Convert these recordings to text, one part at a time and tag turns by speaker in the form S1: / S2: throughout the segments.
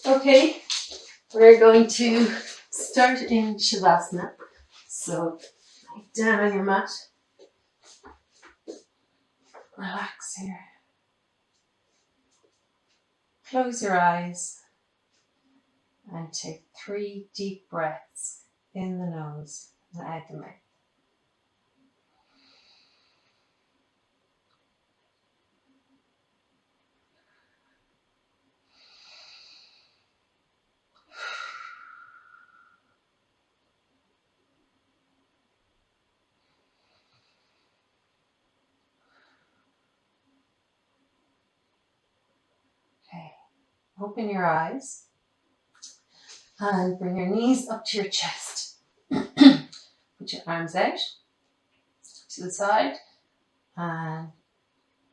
S1: Okay, we're going to start in Shavasana. So lie down on your mat. Relax here. Close your eyes and take 3 deep breaths in the nose and out the mouth. Okay, open your eyes and bring your knees up to your chest. Put your arms out to the side and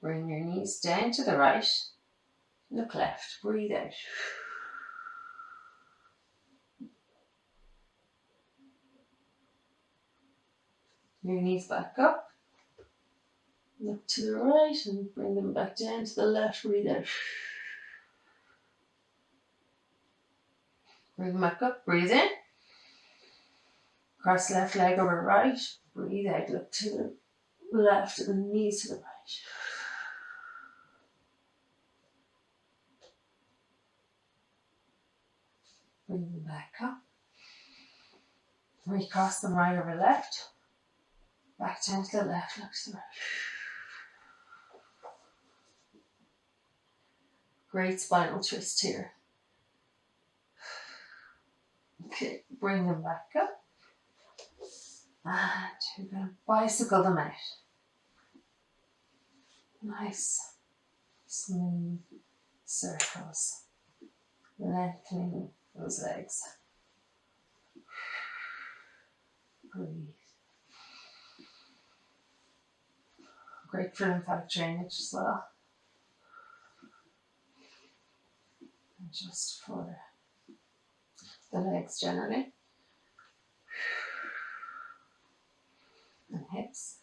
S1: bring your knees down to the right. Look left, breathe out. Your knees back up. Look to the right and bring them back down to the left, breathe out. Bring them back up, breathe in. Cross left leg over right, breathe out, look to the left and knees to the right. Bring them back up. Recross them right over left. Back down to the left, look to the right. Great spinal twist here. Okay, bring them back up. And you're going to bicycle them out. Nice, smooth circles. Lengthening those legs. Breathe. Great for lymphatic drainage as well. And just for the legs generally. And hips.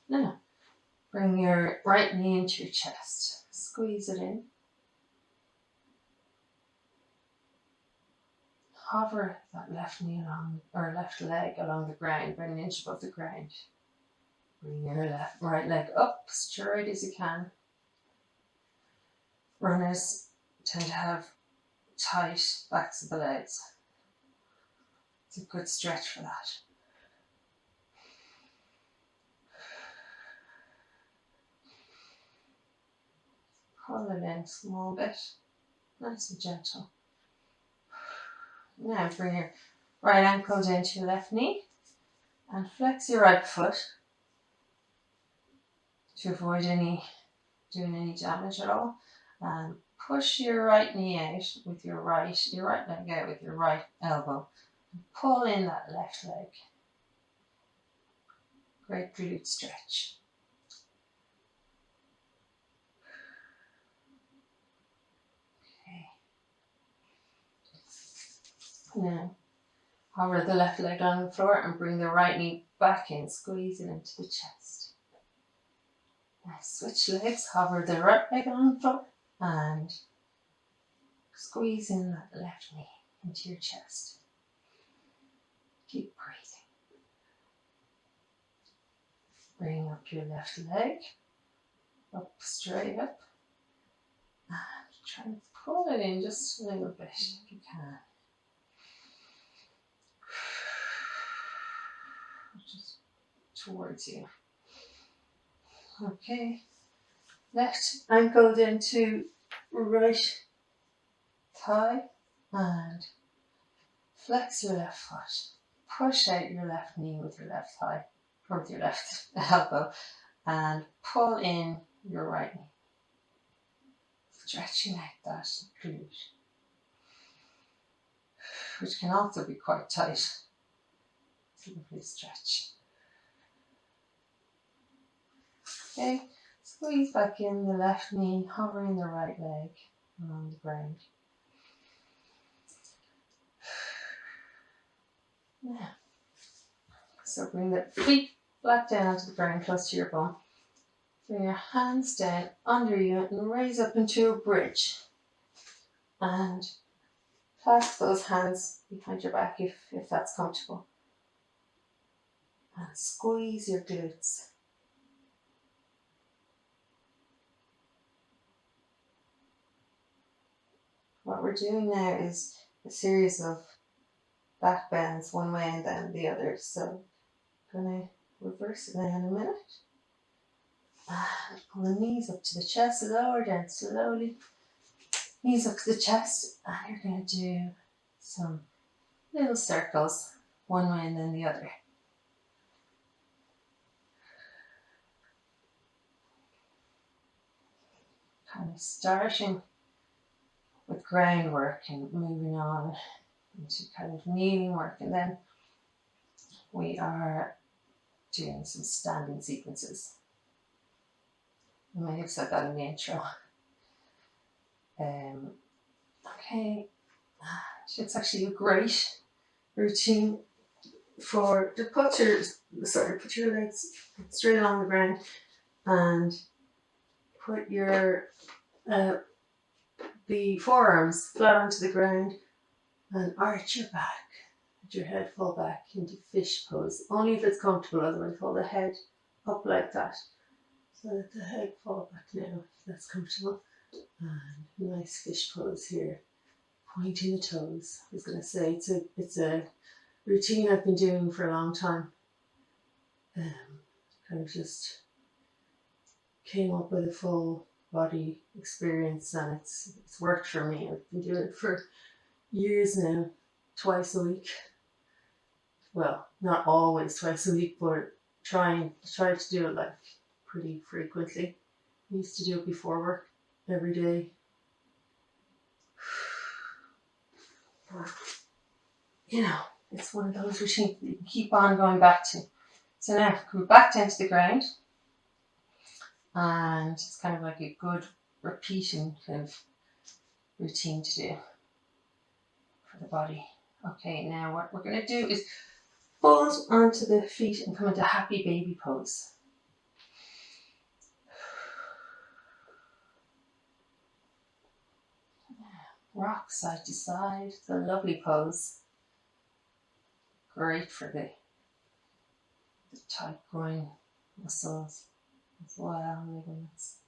S1: Now, bring your right knee into your chest. Squeeze it in. Hover that left knee along, or left leg along the ground, about an inch above the ground. Bring your right leg up, straight as you can. Runners tend to have tight backs of the legs. It's a good stretch for that. Pull it in a small bit, nice and gentle. Now bring your right ankle down to your left knee and flex your right foot to avoid doing any damage at all. And push your right knee out with your right leg out with your right elbow. And pull in that left leg. Great glute stretch. Now, hover the left leg on the floor and bring the right knee back in, squeeze it into the chest. Now switch legs, hover the right leg on the floor and squeeze in that left knee into your chest. Keep breathing. Bring up your left leg, up straight up, and try and pull it in just a little bit if you can. Just towards you. Okay, left ankle into right thigh and flex your left foot. Push out your left knee with your left thigh, or with your left elbow, and pull in your right knee. Stretching out that glute, which can also be quite tight. Lovely stretch. Okay, squeeze back in the left knee, hovering the right leg along the ground. Now, so bring the feet flat down onto the ground, close to your bum. Bring your hands down under you and raise up into a bridge. And clasp those hands behind your back if that's comfortable. And squeeze your glutes. What we're doing now is a series of back bends one way and then the other. So I'm going to reverse it now in a minute. And pull the knees up to the chest, lower down slowly. Knees up to the chest, and you're going to do some little circles one way and then the other. Kind of starting with groundwork and moving on into kind of kneeling work, and then we are doing some standing sequences. You may have said that in the intro. Okay, it's actually a great routine to put your legs straight along the ground and put your the forearms flat onto the ground and arch your back. Let your head fall back into fish pose. Only if it's comfortable, otherwise hold the head up like that. So let the head fall back now, if that's comfortable. And nice fish pose here. Pointing the toes. I was going to say it's a routine I've been doing for a long time. Kind of just came up with a full body experience, and it's worked for me. I've been doing it for years now, twice a week. Well, not always twice a week, but try to do it like pretty frequently. I used to do it before work every day. But, you know, it's one of those routines that you can keep on going back to. So now come back down to the ground, and it's kind of like a good repeating kind of routine to do for the body. Okay, now what we're going to do is fold onto the feet and come into happy baby pose. Rock side to side. It's a lovely pose. Great for the tight groin muscles as well, ligaments.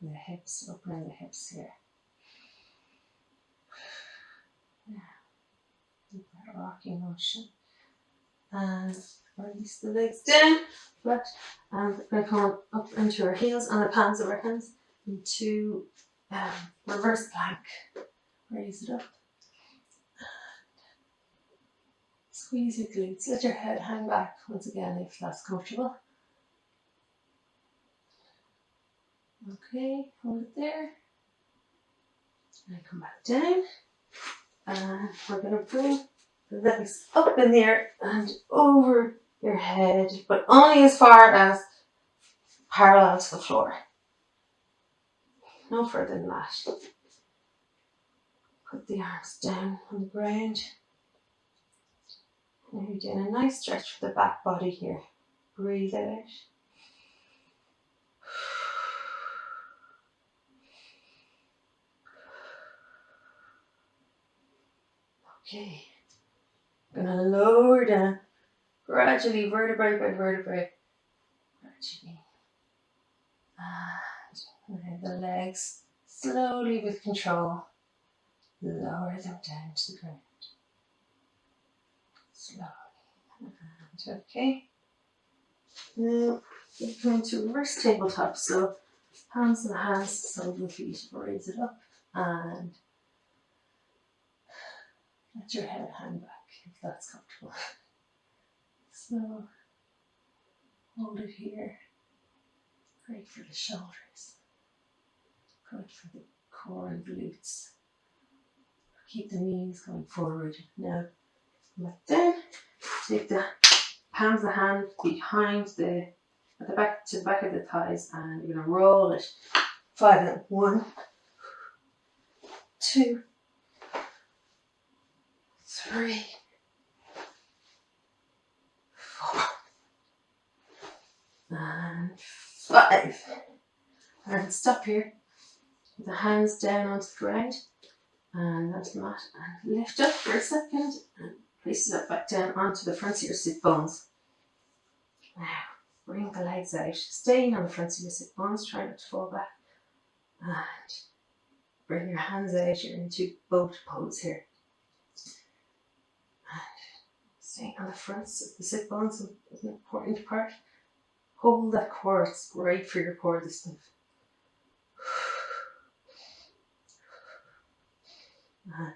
S1: The hips, opening the hips here. Yeah. Keep that rocking motion. And release the legs down, flat, and we're going to come up into our heels and the palms of our hands into reverse plank. Raise it up. Squeeze your glutes. Let your head hang back once again if that's comfortable. Okay, hold it there. And come back down. And we're going to bring the legs up in the air and over your head, but only as far as parallel to the floor. No further than that. Put the arms down on the ground. Now you're doing a nice stretch for the back body here. Breathe out. Okay. I'm going to lower down gradually, vertebrae by vertebrae. Gradually. And the legs slowly with control. Lower them down to the ground. Slowly. And okay. Now we're going to reverse tabletop. So hands to the hands, soles of the feet, raise it up and let your head hang back if that's comfortable. So hold it here. Great for the shoulders. Good for the core and glutes. Keep the knees going forward. Now back down. Take the palms of the hand behind at the back to the back of the thighs, and you're going to roll it 5 and 1, 2, 3, 4, and 5. And stop here. Put the hands down onto the ground and onto the mat and lift up for a second and place it back down onto the fronts of your sit bones. Now bring the legs out, staying on the fronts of your sit bones, try not to fall back, and bring your hands out. You're into boat pose here. And staying on the fronts of the sit bones is an important part. Hold that core, it's great for your core, this stuff.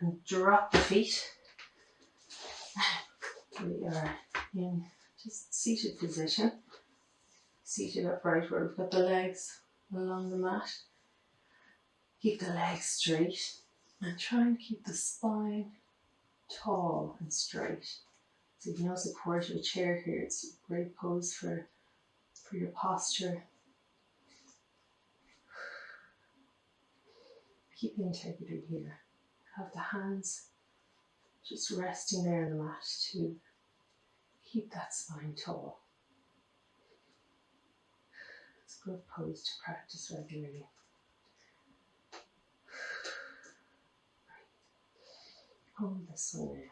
S1: And drop the feet. We are in just seated position, seated upright where we've got the legs along the mat. Keep the legs straight and try and keep the spine tall and straight. So if you no support of a chair here, it's a great pose for your posture. Keep the integrity here. Have the hands just resting there on the mat to keep that spine tall. It's a good pose to practice regularly. Hold this one now.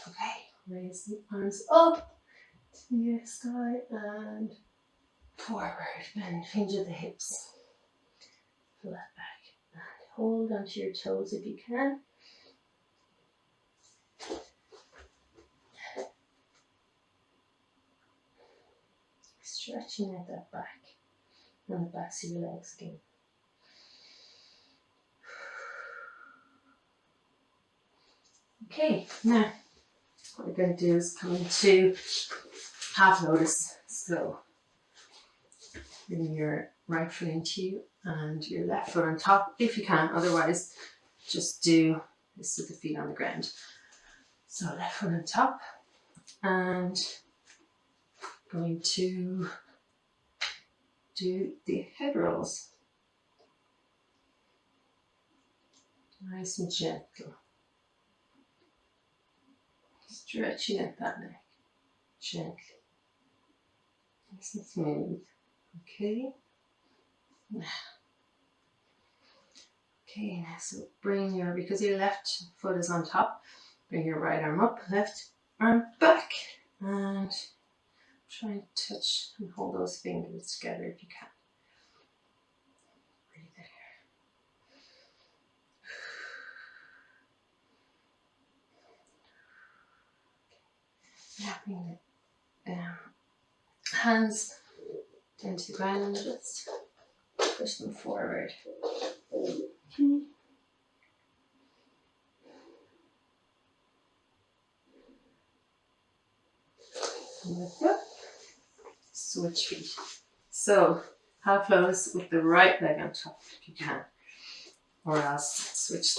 S1: Okay, raise the arms up to the sky and forward. Bend, hinge at the hips. Flat back. And hold onto your toes if you can. Stretching out that back and the backs of your legs again. Okay, now what we're going to do is come into half lotus. So bring your right foot into you and your left foot on top if you can, otherwise just do this with the feet on the ground. So left foot on top and going to do the head rolls. Nice and gentle. Stretching out that neck gently. Nice and smooth. Okay. Okay, now so because your left foot is on top, bring your right arm up, left arm back, and try and touch and hold those fingers together if you can. Breathe in. Now bring the hands down to the ground and just push them forward. Okay. And lift up. Switch feet. So half lotus with the right leg on top if you can, or else switch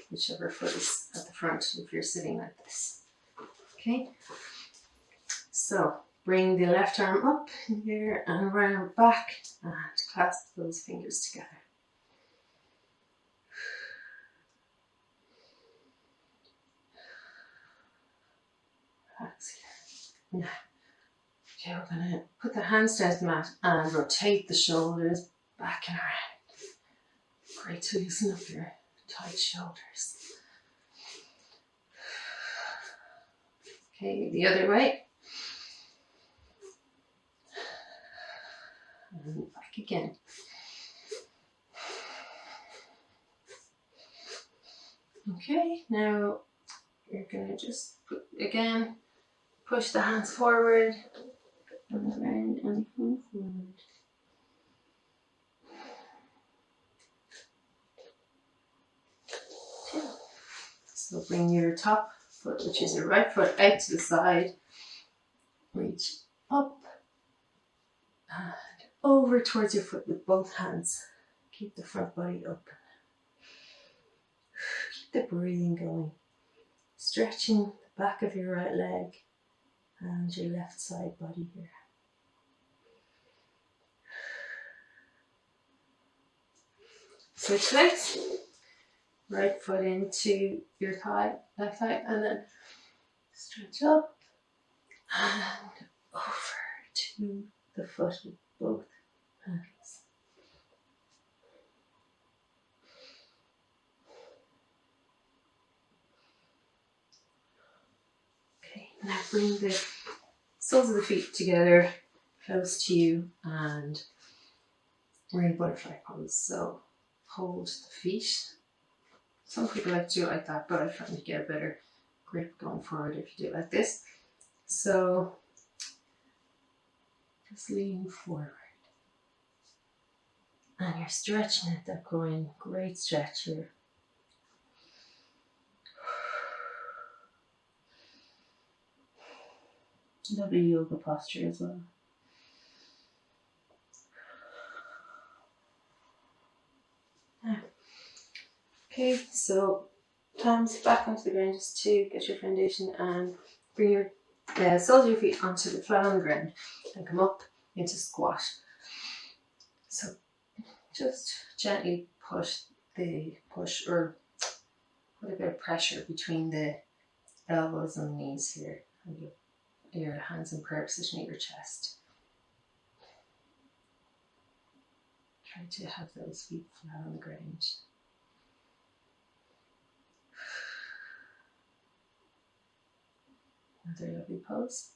S1: whichever foot is at the front if you're sitting like this. Okay, so bring the left arm up in here and right arm back and clasp those fingers together. Relax here. Now, okay, we're going to put the hands down to the mat and rotate the shoulders back and around. Great to loosen up your tight shoulders. Okay, the other way. And back again. Okay, now you're going to just again push the hands forward and around and come forward. So bring your top foot, which is your right foot, out to the side. Reach up and over towards your foot with both hands. Keep the front body open. Keep the breathing going. Stretching the back of your right leg and your left side body here. Switch legs. Right foot into your thigh, left thigh, and then stretch up and over to the foot with both hands. Okay, now bring the soles of the feet together, close to you, and we're in butterfly pose. So hold the feet. Some people like to do it like that, but I find you get a better grip going forward if you do it like this. So just lean forward. And you're stretching at that groin. Great stretch here. Lovely yoga posture as well. Okay, so palms back onto the ground just to get your foundation, and bring your soles of your feet onto the flat on the ground and come up into squat. So just gently push or put a bit of pressure between the elbows and knees here, and your hands in prayer position at your chest. Try to have those feet flat on the ground. Another lovely pose.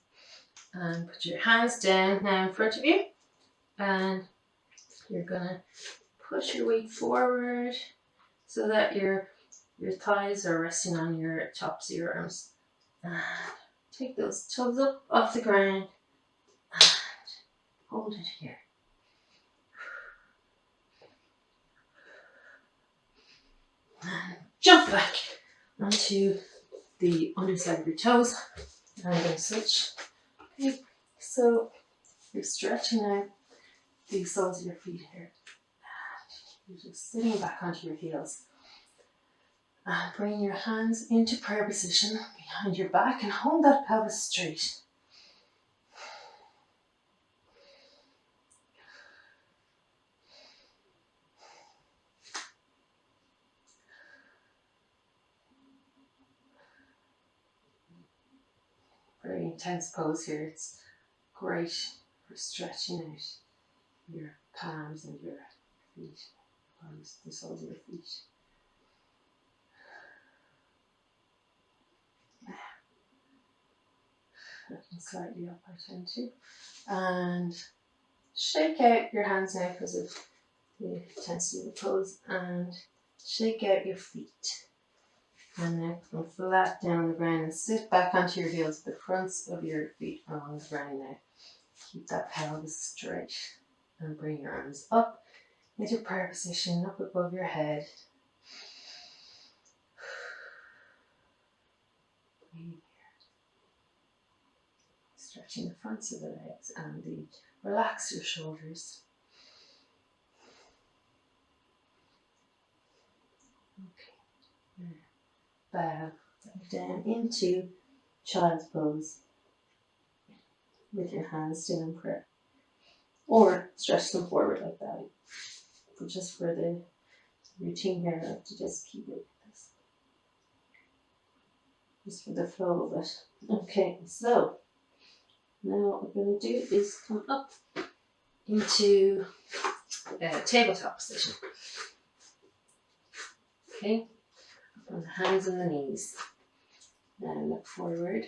S1: And put your hands down now in front of you, and you're gonna push your weight forward so that your thighs are resting on your tops of your arms. And take those toes up off the ground and hold it here. And jump back onto the underside of your toes. And I'm going to switch. Okay, so you're stretching out the soles of your feet here. And you're just sitting back onto your heels. And bring your hands into prayer position behind your back and hold that pelvis straight. Very intense pose here. It's great for stretching out your palms and your feet, the soles of your feet. Looking slightly up, I tend to. And shake out your hands now because of the intensity of the pose, and shake out your feet. And now come flat down on the ground and sit back onto your heels. The fronts of your feet are on the ground now. Keep that pelvis straight and bring your arms up into prayer position, up above your head. Stretching the fronts of the legs and relax your shoulders. Okay. Bow down into child's pose with your hands still in prayer, or stretch them forward like that. But just for the routine here, I like to just keep it like this, just for the flow of it. Okay, so now what we're going to do is come up into tabletop position. Okay, up on the hands and the knees. Now look forward